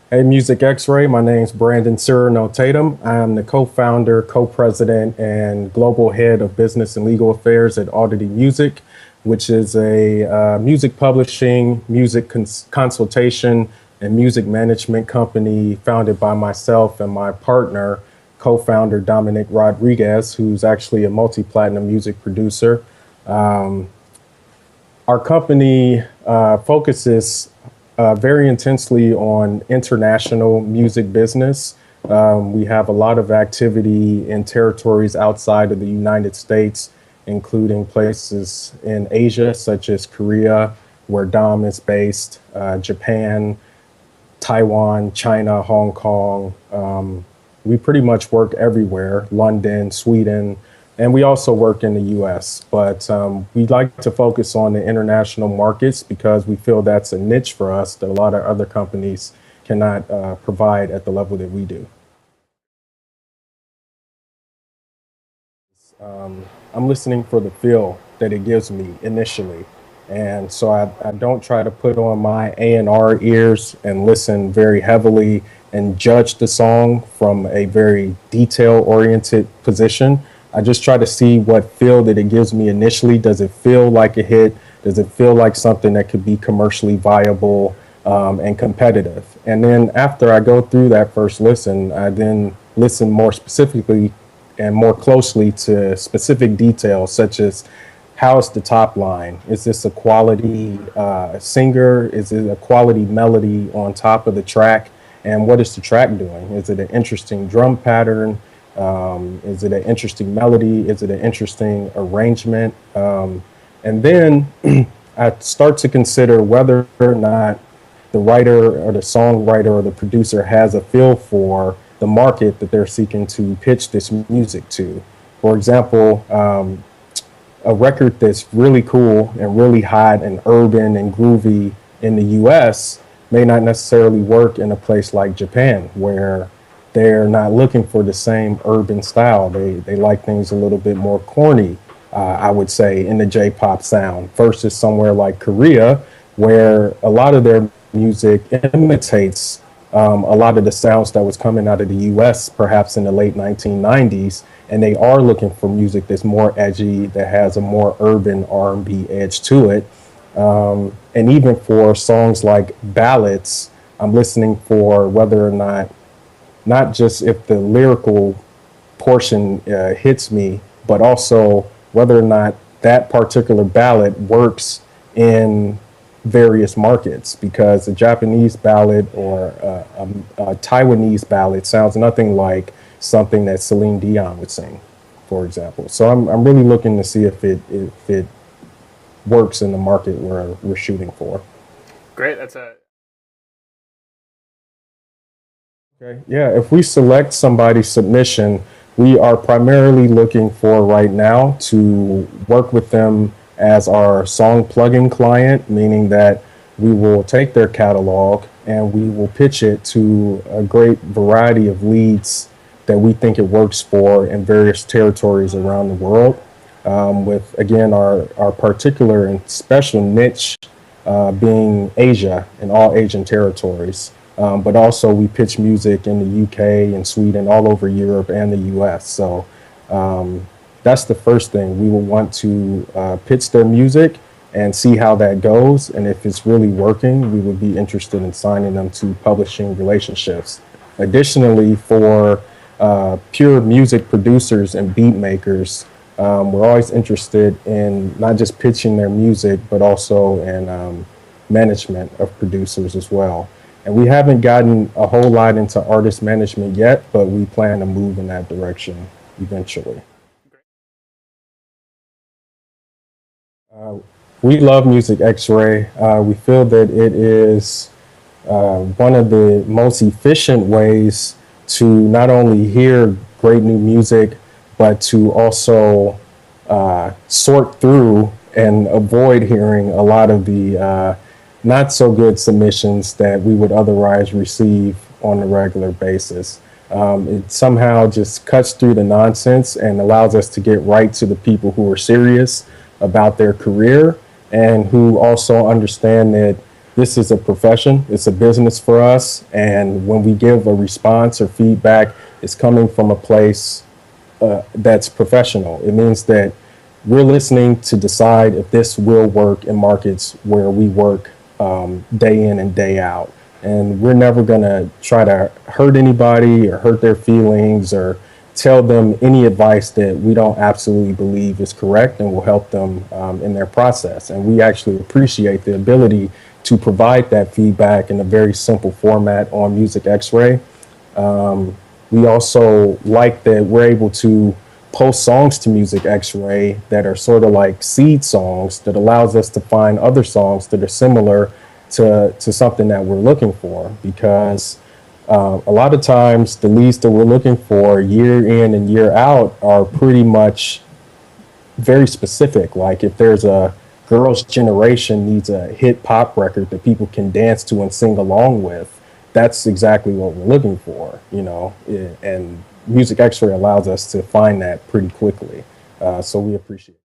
Hey, Music Xray. My name's Brandon Cyrano Tatum. I'm the co-founder, co-president, and global head of business and legal affairs at Audity Music, which is a music publishing, music consultation, and music management company founded by myself and my partner, co-founder Dominic Rodriguez, who's actually a multi-platinum music producer. Um, our company focuses very intensely on international music business. We have a lot of activity in territories outside of the United States, including places in Asia, such as Korea, where Dom is based, Japan, Taiwan, China, Hong Kong. We pretty much work everywhere, London, Sweden, and we also work in the US. But we like to focus on the international markets because we feel that's a niche for us that a lot of other companies cannot provide at the level that we do. I'm listening for the feel that it gives me initially. And so I don't try to put on my A&R ears and listen very heavily and judge the song from a very detail oriented position. I just try to see what feel that it gives me initially. Does it feel like a hit? Does it feel like something that could be commercially viable and competitive? And then after I go through that first listen, I then listen more specifically and more closely to specific details, such as how's the top line? Is this a quality singer? Is it a quality melody on top of the track? And what is the track doing? Is it an interesting drum pattern? Is it an interesting melody? Is it an interesting arrangement? And then I start to consider whether or not the writer or the songwriter or the producer has a feel for the market that they're seeking to pitch this music to. For example, a record that's really cool and really hot and urban and groovy in the US may not necessarily work in a place like Japan, where they're not looking for the same urban style. They like things a little bit more corny, I would say, in the J-pop sound, versus somewhere like Korea, where a lot of their music imitates a lot of the sounds that was coming out of the US perhaps in the late 1990s, and they are looking for music that's more edgy, that has a more urban R&B edge to it. And even for songs like ballads, I'm listening for whether or not just if the lyrical portion hits me, but also whether or not that particular ballad works in various markets, because a Japanese ballad or a Taiwanese ballad sounds nothing like something that Celine Dion would sing, for example. So I'm really looking to see if it works in the market where we're shooting for. Great. That's a Okay. Yeah, if we select somebody's submission, we are primarily looking for right now to work with them as our song plugin client, meaning that we will take their catalog and we will pitch it to a great variety of leads that we think it works for in various territories around the world. With again our particular and special niche being Asia and all Asian territories. But also we pitch music in the UK and Sweden, all over Europe and the US. So that's the first thing. We will want to pitch their music and see how that goes. And if it's really working, we would be interested in signing them to publishing relationships. Additionally, for pure music producers and beat makers, we're always interested in not just pitching their music, but also in management of producers as well. And we haven't gotten a whole lot into artist management yet, but we plan to move in that direction eventually. We love Music X-Ray. We feel that it is one of the most efficient ways to not only hear great new music, but to also sort through and avoid hearing a lot of the not so good submissions that we would otherwise receive on a regular basis. It somehow just cuts through the nonsense and allows us to get right to the people who are serious about their career and who also understand that this is a profession, it's a business for us. And when we give a response or feedback, it's coming from a place that's professional. It means that we're listening to decide if this will work in markets where we work day in and day out. And we're never going to try to hurt anybody or hurt their feelings or tell them any advice that we don't absolutely believe is correct and will help them in their process. And we actually appreciate the ability to provide that feedback in a very simple format on Music Xray. We also like that we're able to post songs to Music Xray that are sort of like seed songs that allows us to find other songs that are similar to something that we're looking for, because a lot of times the leads that we're looking for year in and year out are pretty much very specific. Like if there's a girl's generation needs a hit pop record that people can dance to and sing along with, that's exactly what we're looking for, you know, and Music Xray allows us to find that pretty quickly. So we appreciate it.